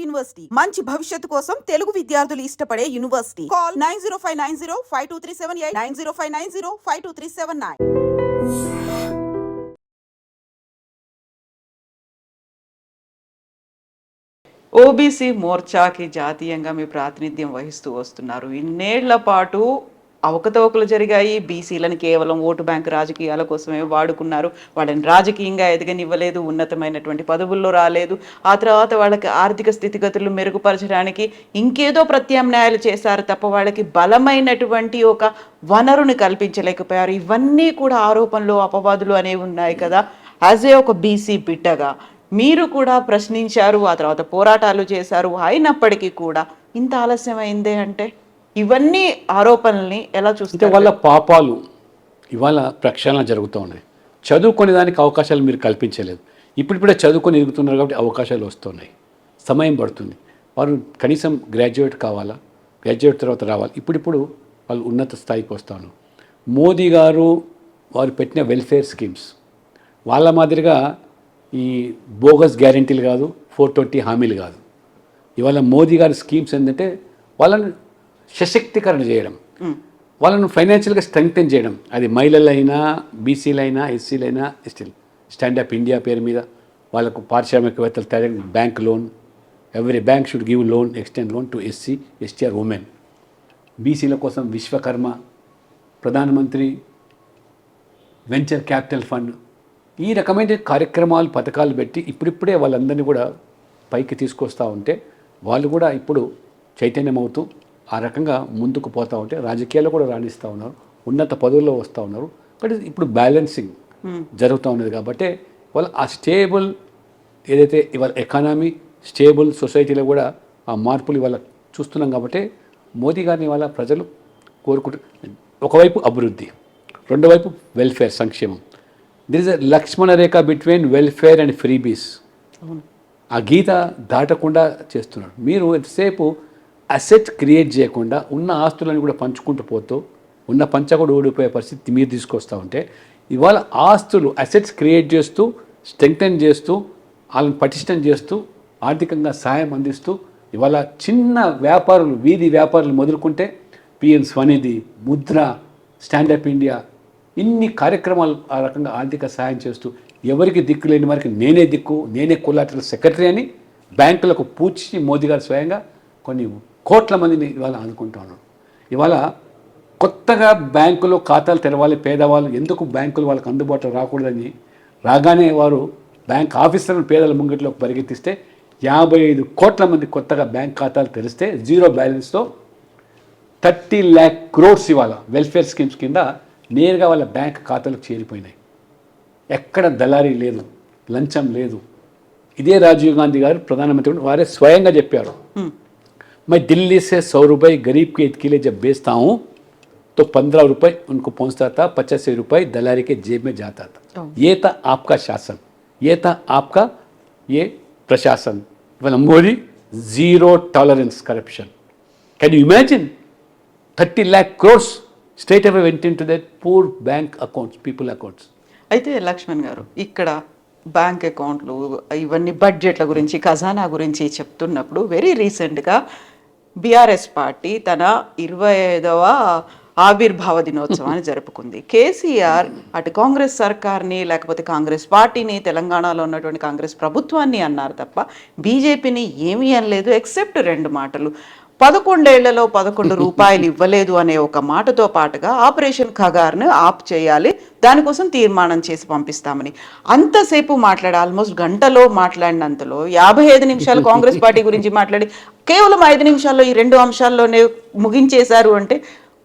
University మంచి భవిష్యత్తు కోసం తెలుగు విద్యార్థులు ఇష్టపడే యూనివర్సిటీ. కాల్ 9059052378 9059052379. ఓబీసీ మోర్చాకి జాతీయంగా మీ ప్రాతినిధ్యం వహిస్తూ వస్తున్నారు. ఇన్నేళ్ల పాటు అవకతవకలు జరిగాయి. బీసీలను కేవలం ఓటు బ్యాంకు రాజకీయాల కోసమే వాడుకున్నారు. వాళ్ళని రాజకీయంగా ఎదగనివ్వలేదు, ఉన్నతమైనటువంటి పదవుల్లో రాలేదు. ఆ తర్వాత వాళ్ళకి ఆర్థిక స్థితిగతులు మెరుగుపరచడానికి ఇంకేదో ప్రత్యామ్నాయాలు చేశారు తప్ప వాళ్ళకి బలమైనటువంటి ఒక వనరుని కల్పించలేకపోయారు. ఇవన్నీ కూడా ఆరోపణలు, అపవాదులు అనేవి ఉన్నాయి కదా. యాజ్ ఏ ఒక బీసీ బిడ్డగా మీరు కూడా ప్రశ్నించారు, ఆ తర్వాత పోరాటాలు చేశారు. అయినప్పటికీ కూడా ఇంత ఆలస్యమైందే అంటే ఇవన్నీ ఆరోపణల్ని ఎలా చూస్తే వాళ్ళ పాపాలు ఇవాళ ప్రక్షాళన జరుగుతూ ఉన్నాయి. చదువుకునే దానికి అవకాశాలు మీరు కల్పించలేదు. ఇప్పుడిప్పుడే చదువుకొని ఎదుగుతున్నారు కాబట్టి అవకాశాలు వస్తున్నాయి. సమయం పడుతుంది. వారు కనీసం గ్రాడ్యుయేట్ కావాలా, గ్రాడ్యుయేట్ తర్వాత రావాలి. ఇప్పుడిప్పుడు వాళ్ళు ఉన్నత స్థాయికి వస్తాను. మోదీ గారు వారు పెట్టిన వెల్ఫేర్ స్కీమ్స్ వాళ్ళ మాదిరిగా ఈ బోగస్ గ్యారెంటీలు కాదు, 420 హామీలు కాదు. ఇవాళ మోదీ గారి స్కీమ్స్ ఏంటంటే వాళ్ళని సశక్తీకరణ చేయడం, వాళ్ళను ఫైనాన్షియల్గా స్ట్రెంగ్తెన్ చేయడం. అది మహిళలైనా, బీసీలైనా, ఎస్సీలైనా, స్టిల్ స్టాండప్ ఇండియా పేరు మీద వాళ్ళకు పారిశ్రామికవేత్తలు తయారు bank loan, every bank should give loan, extend loan to SC, STR women. బీసీల కోసం విశ్వకర్మ, ప్రధానమంత్రి వెంచర్ క్యాపిటల్ ఫండ్, ఈ రకమైన కార్యక్రమాలు, పథకాలు పెట్టి ఇప్పుడిప్పుడే వాళ్ళందరినీ కూడా పైకి తీసుకొస్తూ ఉంటే వాళ్ళు కూడా ఇప్పుడు చైతన్యం అవుతూ ఆ రకంగా ముందుకు పోతూ ఉంటే రాజకీయాల్లో కూడా రాణిస్తూ ఉన్నారు, ఉన్నత పదవుల్లో వస్తూ ఉన్నారు. బట్ ఇప్పుడు బ్యాలెన్సింగ్ జరుగుతూ ఉన్నది కాబట్టి వాళ్ళు ఆ స్టేబుల్ ఏదైతే ఇవాళ ఎకానమీ స్టేబుల్ సొసైటీలో కూడా ఆ మార్పులు ఇవాళ చూస్తున్నాం. కాబట్టి మోదీ గారిని ఇవాళ ప్రజలు కోరుకుంటారు. ఒకవైపు అభివృద్ధి, రెండో వైపు వెల్ఫేర్, సంక్షేమం. There is a Lakshmana Rekha between welfare and freebies. ఆ గీత దాటకుండా చేస్తున్నాడు. మీరు ఎంతసేపు అసెట్ క్రియేట్ చేయకుండా ఉన్న ఆస్తులను కూడా పంచుకుంటూ పోతూ ఉన్న పంచ కూడా ఓడిపోయే పరిస్థితి మీరు తీసుకొస్తూ ఉంటే ఇవాళ ఆస్తులు అసెట్స్ క్రియేట్ చేస్తూ స్ట్రెంగ్తెన్ చేస్తూ వాళ్ళని పటిష్టం చేస్తూ ఆర్థికంగా సహాయం అందిస్తూ ఇవాళ చిన్న వ్యాపారులు, వీధి వ్యాపారులు మొదలుకుంటే PM Svanidhi, Mudra, stand up India, ఇన్ని కార్యక్రమాలు ఆ రకంగా ఆర్థిక సహాయం చేస్తూ ఎవరికి దిక్కు లేని వారికి నేనే దిక్కు, నేనే కొలాటరల్ సెక్రటరీ అని బ్యాంకులకు పూడ్చి మోదీ గారు స్వయంగా కొన్ని కోట్ల మందిని ఇవాళ ఆదుకుంటా ఉన్నారు. ఇవాళ కొత్తగా బ్యాంకులో ఖాతాలు తెరవాలి పేదవాళ్ళు, ఎందుకు బ్యాంకులు వాళ్ళకి అందుబాటులో రాకూడదని రాగానే వారు బ్యాంక్ ఆఫీసర్లను పేదల ముంగిట్లోకి పరిగెత్తిస్తే 55 కోట్ల మంది కొత్తగా బ్యాంక్ ఖాతాలు తెరిస్తే జీరో బ్యాలెన్స్తో 30 lakh crores ఇవాళ వెల్ఫేర్ స్కీమ్స్ కింద నేరుగా వాళ్ళ బ్యాంక్ ఖాతాలకు చేరిపోయినాయి. ఎక్కడ దళారీ లేదు, లంచం లేదు. ఇదే రాజీవ్ గాంధీ గారు ప్రధానమంత్రి వారే స్వయంగా చెప్పారు, मैं दिल्ली से 100 रुपये गरीब के हित के लिए जब बेचता हूँ तो 15 रुपये उनको पहुँचता था, 85 रुपये दलारी के जेब में जाता था. ये था आपका शासन, ये था आपका ये प्रशासन. Modi zero tolerance corruption. Can you imagine? 30 lakh crores straight away went into that poor bank accounts, people accounts. అయితే లక్ష్మణ్ గారు, ఇక్కడ బ్యాంక్ అకౌంట్లు, ఇవన్నీ బడ్జెట్ల గురించి, ఖజానా గురించి చెప్తున్నప్పుడు వెరీ రీసెంట్గా బీఆర్ఎస్ పార్టీ తన 25వ ఆవిర్భావ దినోత్సవాన్ని జరుపుకుంది. కేసీఆర్ అటు కాంగ్రెస్ సర్కార్ని లేకపోతే కాంగ్రెస్ పార్టీని, తెలంగాణలో ఉన్నటువంటి కాంగ్రెస్ ప్రభుత్వాన్ని అన్నారు తప్ప బీజేపీని ఏమీ అనలేదు. ఎక్సెప్ట్ 2 మాటలు, 11 ఏళ్లలో 11 రూపాయలు ఇవ్వలేదు అనే ఒక మాటతో పాటుగా ఆపరేషన్ ఖగార్ను ఆప్ చేయాలి, దానికోసం తీర్మానం చేసి పంపిస్తామని అంతసేపు మాట్లాడి ఆల్మోస్ట్ గంటలో మాట్లాడినంతలో 55 నిమిషాలు కాంగ్రెస్ పార్టీ గురించి మాట్లాడి కేవలం 5 నిమిషాల్లో ఈ 2 అంశాల్లోనే ముగించేశారు. అంటే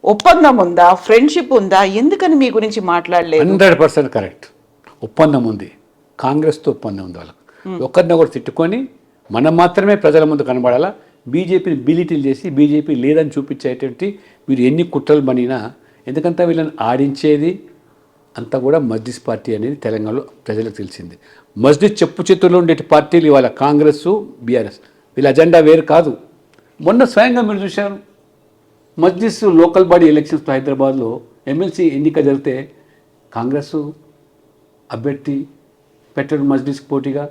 ఒప్పందం ఉందా, ఫ్రెండ్షిప్ ఉందా, ఎందుకని మీ గురించి మాట్లాడలేదు? 100% కరెక్ట్. ఒప్పందం ఉంది, కాంగ్రెస్తో ఒప్పందం ఉంది. వాళ్ళకి ఒకరినొకరు తిట్టుకొని మనం మాత్రమే ప్రజల ముందు కనబడాలా, బీజేపీని బిలిటీలు చేసి బీజేపీ లేదని చూపించేటువంటి మీరు ఎన్ని కుట్రలు బనినా, ఎందుకంటే వీళ్ళని ఆడించేది అంతా కూడా మజ్లిస్ పార్టీ అనేది తెలంగాణలో ప్రజలకు తెలిసింది. మజ్లిస్ చెప్పు చేతుల్లో ఉండే పార్టీలు ఇవాళ కాంగ్రెస్, బీఆర్ఎస్, వీళ్ళ అజెండా వేరు కాదు. మొన్న స్వయంగా మీరు చూశారు, మజ్లిస్ లోకల్ బాడీ ఎలక్షన్స్ హైదరాబాద్లో ఎమ్మెల్సీ ఎన్నిక జరిగితే కాంగ్రెస్ అభ్యర్థి పెట్టారు మజ్లిస్కి పోటీగా,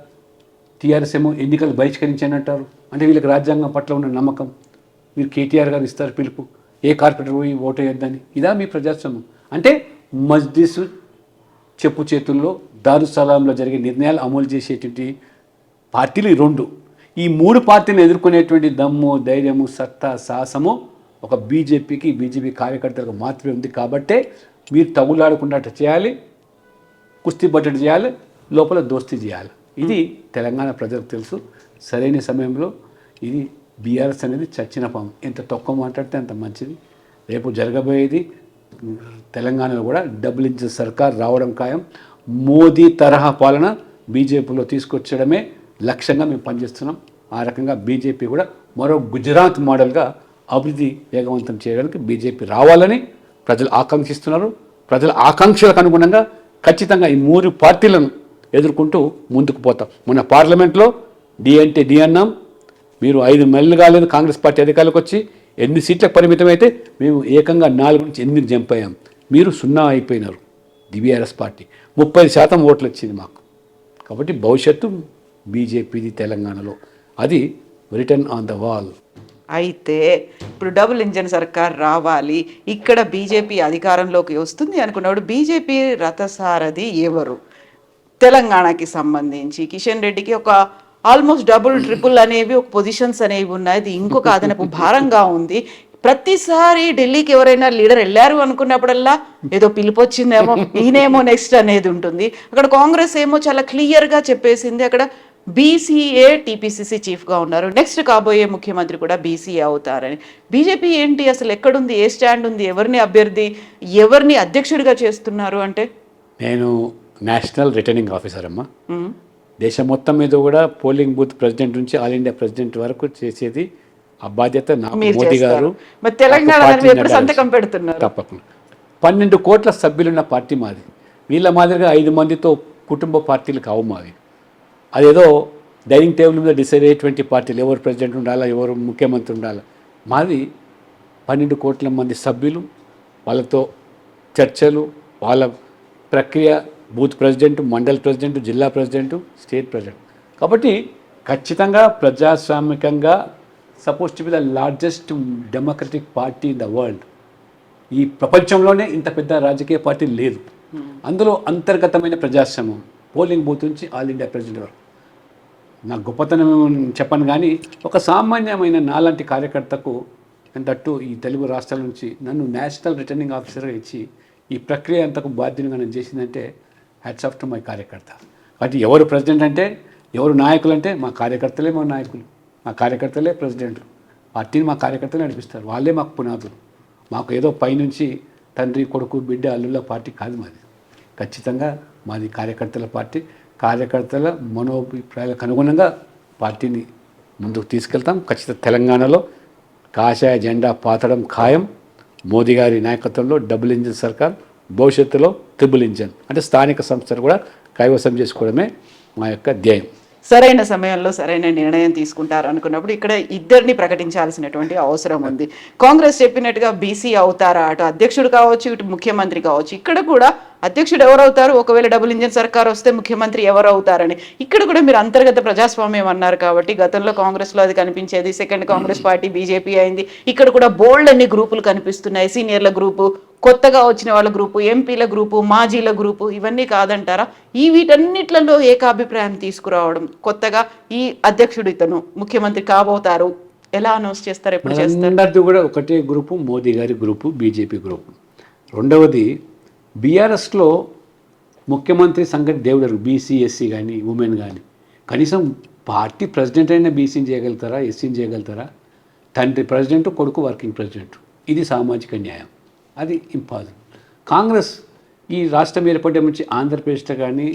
టీఆర్ఎస్ ఏమో ఎన్నికలు బహిష్కరించని అంటారు. అంటే వీళ్ళకి రాజ్యాంగం పట్ల ఉన్న నమ్మకం. మీరు కేటీఆర్ గారు ఇస్తారు పిలుపు, ఏ కార్పొరేటర్ పోయి ఓటు వేయొద్దని. ఇదా మీ ప్రజాస్వామ్యం? అంటే మజ్లిసు చెప్పు చేతుల్లో దారుసలాంలో జరిగే నిర్ణయాలు అమలు చేసేటువంటి పార్టీలు ఈ రెండు. ఈ మూడు పార్టీలను ఎదుర్కొనేటువంటి దమ్ము, ధైర్యము, సత్తా, సాహసము ఒక బీజేపీ కార్యకర్తలకు మాత్రమే ఉంది. కాబట్టే మీరు తగులాడకుండా చేయాలి, కుస్తీ బట్టడి చేయాలి, లోపల దోస్తీ చేయాలి. ఇది తెలంగాణ ప్రజలకు తెలుసు. సరైన సమయంలో ఇది బీఆర్ఎస్ అనేది చచ్చిన పాము. ఎంత తక్కువ మాట్లాడితే అంత మంచిది. రేపు జరగబోయేది తెలంగాణలో కూడా డబుల్ ఇంజిన్ సర్కార్ రావడం ఖాయం. మోదీ తరహా పాలన బీజేపీలో తీసుకొచ్చడమే లక్ష్యంగా మేము పనిచేస్తున్నాం. ఆ రకంగా బీజేపీ కూడా మరో గుజరాత్ మోడల్గా అభివృద్ధి వేగవంతం చేయడానికి బీజేపీ రావాలని ప్రజలు ఆకాంక్షిస్తున్నారు. ప్రజల ఆకాంక్షలకు అనుగుణంగా ఖచ్చితంగా ఈ మూడు పార్టీలను ఎదుర్కొంటూ ముందుకు పోతాం. మొన్న పార్లమెంట్లో డి అంటే డి అన్నాం. మీరు 5 నెలలు కాలేదు కాంగ్రెస్ పార్టీ అధికారులకు వచ్చి 8 సీట్లకు పరిమితం అయితే మేము ఏకంగా 4 నుంచి 8 జంప్ అయ్యాం. మీరు 0 అయిపోయినారు. బీఆర్ఎస్ పార్టీ 30% ఓట్లు వచ్చింది మాకు. కాబట్టి భవిష్యత్తు బీజేపీది తెలంగాణలో. అది రిటర్న్ ఆన్ ద వాల్. అయితే ఇప్పుడు డబుల్ ఇంజన్ సర్కార్ రావాలి, ఇక్కడ బీజేపీ అధికారంలోకి వస్తుంది అనుకున్నప్పుడు బీజేపీ రథసారథి ఎవరు? తెలంగాణకి సంబంధించి కిషన్ రెడ్డికి ఒక ఆల్మోస్ట్ డబుల్ ట్రిపుల్ అనేవి ఒక పొజిషన్స్ అనేవి ఉన్నాయి. ఇది ఇంకొక అదనపు భారంగా ఉంది. ప్రతిసారి ఢిల్లీకి ఎవరైనా లీడర్ వెళ్ళారు అనుకున్నప్పుడల్లా ఏదో పిలుపు వచ్చిందేమో, ఈయనేమో నెక్స్ట్ అనేది ఉంటుంది. అక్కడ కాంగ్రెస్ ఏమో చాలా క్లియర్గా చెప్పేసింది, అక్కడ బీసీఏ టీపీసీసీ చీఫ్గా ఉన్నారు, నెక్స్ట్ కాబోయే ముఖ్యమంత్రి కూడా బీసీఏ అవుతారని. బీజేపీ ఏంటి అసలు, ఎక్కడుంది, ఏ స్టాండ్ ఉంది, ఎవరిని అభ్యర్థి, ఎవరిని అధ్యక్షుడిగా చేస్తున్నారు అంటే? నేను నేషనల్ రిటర్నింగ్ ఆఫీసర్ అమ్మా. దేశం మొత్తం మీద కూడా పోలింగ్ బూత్ ప్రెసిడెంట్ నుంచి ఆల్ ఇండియా ప్రెసిడెంట్ వరకు చేసేది ఆ బాధ్యత నాకు. మోదీ గారు సంతకం పెడుతున్నారు. తప్పకుండా 12 కోట్ల సభ్యులున్న పార్టీ మాది. వీళ్ళ మాదిరిగా 5 మందితో కుటుంబ పార్టీలు కావు మావి. అదేదో డైనింగ్ టేబుల్ మీద డిసైడ్ అయ్యేటువంటి పార్టీలు, ఎవరు ప్రెసిడెంట్ ఉండాలా, ఎవరు ముఖ్యమంత్రి ఉండాలా. మాది 12 కోట్ల మంది సభ్యులు, వాళ్ళతో చర్చలు, వాళ్ళ ప్రక్రియ, బూత్ ప్రెసిడెంట్, మండల్ ప్రెసిడెంట్, జిల్లా ప్రెసిడెంట్, స్టేట్ ప్రెసిడెంట్. కాబట్టి ఖచ్చితంగా ప్రజాస్వామికంగా suppose to be the largest democratic party in the world. ఈ ప్రపంచంలోనే ఇంత పెద్ద రాజకీయ పార్టీ లేదు. అందులో అంతర్గతమైన ప్రజాస్వామ్యం, పోలింగ్ బూత్ నుంచి ఆల్ ఇండియా ప్రెసిడెంట్ వరకు. నా గొప్పతనం చెప్పను కానీ ఒక సామాన్యమైన నాలాంటి కార్యకర్తకు దట్టు ఈ తెలుగు రాష్ట్రాల నుంచి నన్ను నేషనల్ రిటర్నింగ్ ఆఫీసర్గా ఇచ్చి ఈ ప్రక్రియ అంతకు బాధ్యతగా నేను చేసిందంటే హ్యాట్స్ ఆఫ్ టు మై కార్యకర్త. కాబట్టి ఎవరు ప్రెసిడెంట్ అంటే, ఎవరు నాయకులు అంటే మా కార్యకర్తలే మా నాయకులు, మా కార్యకర్తలే ప్రెసిడెంట్లు. పార్టీని మా కార్యకర్తలు నడిపిస్తారు, వాళ్ళే మాకు పునాదులు. మాకు ఏదో పైనుంచి తండ్రి, కొడుకు, బిడ్డ, అల్లుళ్ళ పార్టీ కాదు మాది. ఖచ్చితంగా మాది కార్యకర్తల పార్టీ. కార్యకర్తల మనోభిప్రాయాలకు అనుగుణంగా పార్టీని ముందుకు తీసుకెళ్తాం. ఖచ్చితంగా తెలంగాణలో కాషాయ జెండా పాతడం ఖాయం. మోదీ గారి నాయకత్వంలో డబుల్ ఇంజిన్ సర్కార్, భవిష్యత్తులో ట్రిపుల్ ఇంజిన్ అంటే స్థానిక సంస్థలు కూడా కైవసం చేసుకోవడమే మా యొక్క ధ్యేయం. సరైన సమయంలో సరైన నిర్ణయం తీసుకుంటారు అనుకున్నప్పుడు ఇక్కడ ఇద్దరిని ప్రకటించాల్సినటువంటి అవసరం ఉంది. కాంగ్రెస్ చెప్పినట్టుగా బీసీ అవుతారా, అటు అధ్యక్షుడు కావచ్చు, ఇటు ముఖ్యమంత్రి కావచ్చు. ఇక్కడ కూడా అధ్యక్షుడు ఎవరవుతారు, ఒకవేళ డబుల్ ఇంజిన్ సర్కార్ వస్తే ముఖ్యమంత్రి ఎవరు అవుతారని ఇక్కడ కూడా మీరు అంతర్గత ప్రజాస్వామ్యం అన్నారు కాబట్టి గతంలో కాంగ్రెస్లో అది కనిపించేది. సెకండ్ కాంగ్రెస్ పార్టీ బీజేపీ అయింది. ఇక్కడ కూడా బోల్డ్ అన్ని గ్రూపులు కనిపిస్తున్నాయి. సీనియర్ల గ్రూపు, కొత్తగా వచ్చిన వాళ్ళ గ్రూపు, ఎంపీల గ్రూపు, మాజీల గ్రూపు, ఇవన్నీ కాదంటారా? ఈ వీటన్నిట్లలో ఏకాభిప్రాయం తీసుకురావడం, కొత్తగా ఈ అధ్యక్షుడు ఇతను ముఖ్యమంత్రి కాబోతారు, ఎలా అనౌన్స్ చేస్తారు, ఎప్పుడు చేస్తారు? అందరిది కూడా ఒకటే గ్రూపు, మోదీ గారి గ్రూపు, బీజేపీ గ్రూపు. రెండవది బీఆర్ఎస్లో ముఖ్యమంత్రి సంగతి దేవుడు, బీసీ, ఎస్సీ కానీ, ఉమెన్ కానీ. కనీసం పార్టీ ప్రెసిడెంట్ అయినా బీసీని చేయగలుగుతారా, ఎస్సీని చేయగలుగుతారా? తండ్రి ప్రెసిడెంట్, కొడుకు వర్కింగ్ ప్రెసిడెంట్. ఇది సామాజిక న్యాయం, అది ఇంపాసిబుల్. కాంగ్రెస్ ఈ రాష్ట్రం ఏర్పడే నుంచి ఆంధ్రప్రదేశ్లో కానీ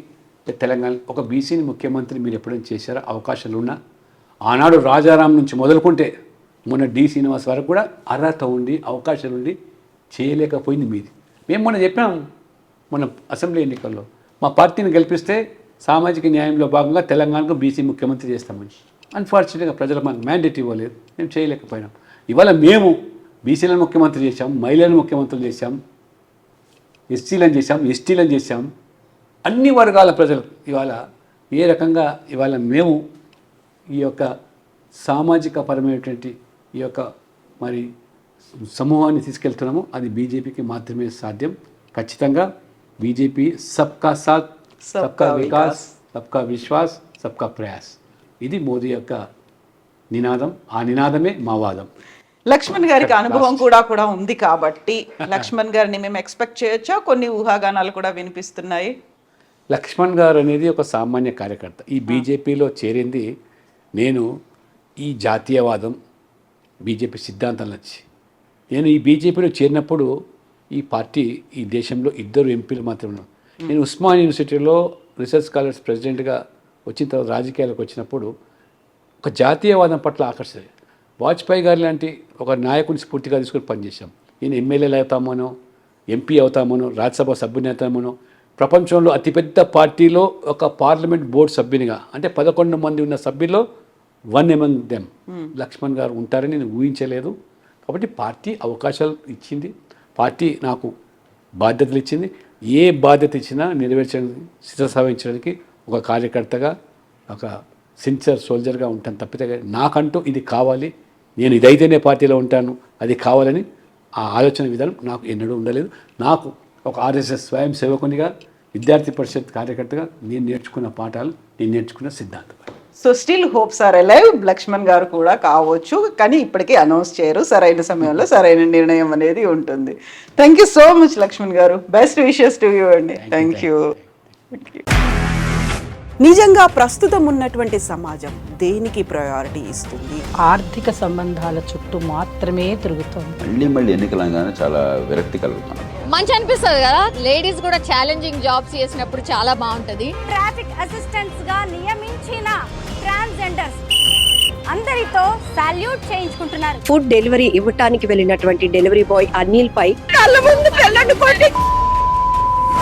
తెలంగాణ ఒక బీసీని ముఖ్యమంత్రి మీరు ఎప్పుడైనా చేశారా? అవకాశాలు ఉన్నా ఆనాడు రాజారాం నుంచి మొదలుకుంటే మొన్న డి శ్రీనివాస్ వరకు కూడా అర్హత ఉండి అవకాశాలు ఉండి చేయలేకపోయింది మీది. మేము మొన్న చెప్పాం, మన అసెంబ్లీ ఎన్నికల్లో మా పార్టీని గెలిపిస్తే సామాజిక న్యాయంలో భాగంగా తెలంగాణకు బీసీ ముఖ్యమంత్రి చేస్తామని. అన్ఫార్చునేట్గా ప్రజలు మనకు మ్యాండేట్ ఇవ్వలేదు, మేము చేయలేకపోయినాం. ఇవాళ మేము బీసీలను ముఖ్యమంత్రి చేశాం, మహిళలను ముఖ్యమంత్రులు చేశాం, ఎస్సీలను చేశాం, ఎస్టీలను చేశాం. అన్ని వర్గాల ప్రజలు ఇవాళ ఏ రకంగా ఇవాళ మేము ఈ యొక్క సామాజిక పరమైనటువంటి ఈ యొక్క మరి సమూహాన్ని తీసుకెళ్తున్నామో అది బీజేపీకి మాత్రమే సాధ్యం. ఖచ్చితంగా బీజేపీ సబ్కా సాత్, సబ్కా వికాస్, సబ్కా విశ్వాస్, సబ్కా ప్రయాస్, ఇది మోదీ యొక్క నినాదం. ఆ నినాదమే మా వాదం. లక్ష్మణ్ గారికి అనుభవం కూడా ఉంది కాబట్టి లక్ష్మణ్ గారిని మేము ఎక్స్పెక్ట్ చేయొచ్చా? కొన్ని ఊహాగానాలు కూడా వినిపిస్తున్నాయి. లక్ష్మణ్ గారు అనేది ఒక సామాన్య కార్యకర్త. ఈ బీజేపీలో చేరింది నేను ఈ జాతీయవాదం బీజేపీ సిద్ధాంతాలు నచ్చి. నేను ఈ బీజేపీలో చేరినప్పుడు ఈ పార్టీ ఈ దేశంలో 2 ఎంపీలు మాత్రమే ఉన్నారు. నేను ఉస్మాన్ యూనివర్సిటీలో రీసెర్చ్ స్కాలర్స్ ప్రెసిడెంట్గా వచ్చిన తర్వాత రాజకీయాలకు వచ్చినప్పుడు ఒక జాతీయవాదం పట్ల ఆకర్షించాయి. వాజ్పేయి గారి లాంటి ఒక నాయకుని స్ఫూర్తిగా తీసుకొని పనిచేశాం. నేను ఎమ్మెల్యేలు అవుతామనో, ఎంపీ అవుతామనో, రాజ్యసభ సభ్యుని అవుతామనో, ప్రపంచంలో అతిపెద్ద పార్టీలో ఒక పార్లమెంట్ బోర్డు సభ్యునిగా, అంటే 11 మంది ఉన్న సభ్యుల్లో 1 ఎమంగ్ దెమ్ లక్ష్మణ్ గారు ఉంటారని నేను ఊహించలేదు. కాబట్టి పార్టీ అవకాశాలు ఇచ్చింది, పార్టీ నాకు బాధ్యతలు ఇచ్చింది. ఏ బాధ్యత ఇచ్చినా నెరవేర్చడానికి, శిరసావహించడానికి ఒక కార్యకర్తగా, ఒక సిన్సియర్ సోల్జర్గా ఉంటాను తప్పితే నాకంటూ ఇది కావాలి, నేను ఇదైతేనే పార్టీలో ఉంటాను, అది కావాలని ఆ ఆలోచన విధానం నాకు ఎన్నడూ ఉండలేదు. నాకు ఒక ఆర్ఎస్ఎస్ స్వయం సేవకునిగా, విద్యార్థి పరిషత్ కార్యకర్తగా నేను నేర్చుకున్న పాఠాలు, నేను నేర్చుకున్న సిద్ధాంతం. So still hopes are alive. Laxman garu కూడా కావచ్చు, కానీ ఇప్పటికీ అనౌన్స్ చేయరు. సరైన సమయంలో సరైన నిర్ణయం అనేది ఉంటుంది. Thank you so much Laxman garu. Best wishes to you అండి. Thank you. నిజంగా ప్రస్తుతం ఉన్నటువంటి సమాజం దేనికి ప్రయారిటీ ఇస్తుంది? ఆర్థిక సంబంధాల చుట్టూ మాత్రమే తిరుగుతోంది. మళ్ళీ ఎన్నికలంగానే చాలా విరక్తి కలుగుతాను. మంచి అనిపిస్తుంది కదా, లేడీస్ కూడా ఛాలెంజింగ్ జాబ్స్ చేసినప్పుడు చాలా బాగుంటది. ట్రాఫిక్ అసిస్టెంట్స్ గా నియమించిన ట్రాన్స్జెండర్స్ అందరితో సాల్యూట్ చేయించుకుంటున్నారు. ఫుడ్ డెలివరీ ఇవ్వటానికి వెళ్ళినటువంటి డెలివరీ బాయ్ అనిల్ పై కళ్ళ ముందు